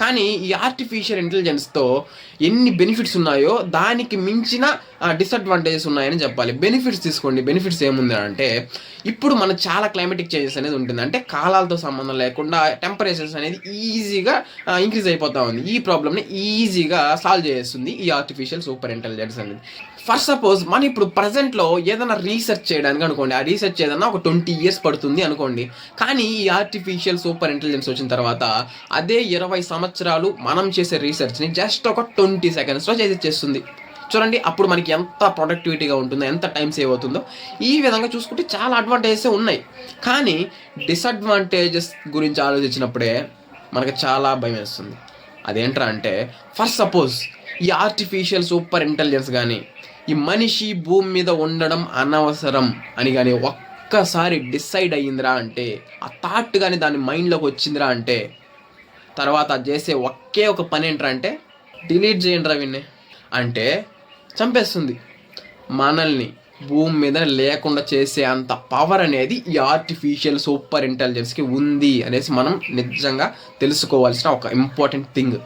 కానీ ఈ ఆర్టిఫిషియల్ ఇంటెలిజెన్స్తో ఎన్ని బెనిఫిట్స్ ఉన్నాయో దానికి మించిన డిసడ్వాంటేజెస్ ఉన్నాయని చెప్పాలి. బెనిఫిట్స్ తీసుకోండి. బెనిఫిట్స్ ఏముంది అంటే ఇప్పుడు మనకు చాలా క్లైమేటిక్ చేంజెస్ అనేది ఉంటుంది. అంటే కాలాలతో సంబంధం లేకుండా టెంపరేచర్స్ అనేది ఈజీగా ఇంక్రీజ్ అయిపోతూ ఉంది. ఈ ప్రాబ్లమ్ని ఈజీగా సాల్వ్ చేస్తుంది ఈ ఆర్టిఫిషియల్ సూపర్ ఇంటెలిజెన్స్ అనేది. ఫర్ సపోజ్ మనం ఇప్పుడు ప్రజెంట్లో ఏదైనా రీసెర్చ్ చేయడానికి అనుకోండి, ఆ రీసెర్చ్ ఏదైనా ఒక 20 years పడుతుంది అనుకోండి. కానీ ఈ ఆర్టిఫిషియల్ సూపర్ ఇంటెలిజెన్స్ వచ్చిన తర్వాత అదే 20 సంవత్సరాలు మనం చేసే రీసెర్చ్ని జస్ట్ ఒక 20 secondsలో చేసేస్తుంది. చూడండి అప్పుడు మనకి ఎంత ప్రొడక్టివిటీగా ఉంటుందో, ఎంత టైం సేవ్ అవుతుందో. ఈ విధంగా చూసుకుంటే చాలా అడ్వాంటేజెస్ ఉన్నాయి. కానీ డిసడ్వాంటేజెస్ గురించి ఆలోచించినప్పుడే మనకు చాలా భయం వేస్తుంది. అదేంట్రా అంటే ఫర్ సపోజ్ ఈ ఆర్టిఫిషియల్ సూపర్ ఇంటెలిజెన్స్ కానీ ఈ మనిషి భూమి మీద ఉండడం అనవసరం అని కానీ ఒక్కసారి డిసైడ్ అయ్యిందిరా అంటే, ఆ థాట్ కానీ దాని మైండ్లోకి వచ్చిందిరా అంటే, తర్వాత చేసే ఒకే ఒక పని ఏంట్రా అంటే డిలీట్ చేయండి రా విన్నే అంటే చంపేస్తుంది. మనల్ని భూమి మీద లేకుండా చేసే అంత పవర్ అనేది ఈ ఆర్టిఫిషియల్ సూపర్ ఇంటెలిజెన్స్కి ఉంది అనేసి మనం నిజంగా తెలుసుకోవాల్సిన ఒక ఇంపార్టెంట్ థింగ్.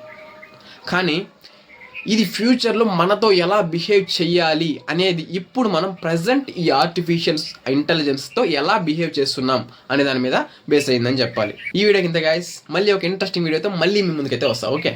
కానీ ఇది ఫ్యూచర్లో మనతో ఎలా బిహేవ్ చేయాలి అనేది ఇప్పుడు మనం ప్రజెంట్ ఈ ఆర్టిఫిషియల్ ఇంటెలిజెన్స్తో ఎలా బిహేవ్ చేస్తున్నాం అనే దాని మీద బేస్ అయిందని చెప్పాలి. ఈ వీడియోకి ఇంత గైస్, మళ్ళీ ఒక ఇంట్రెస్టింగ్ వీడియోతో మళ్ళీ మీ ముందుకైతే వస్తా. ఓకే.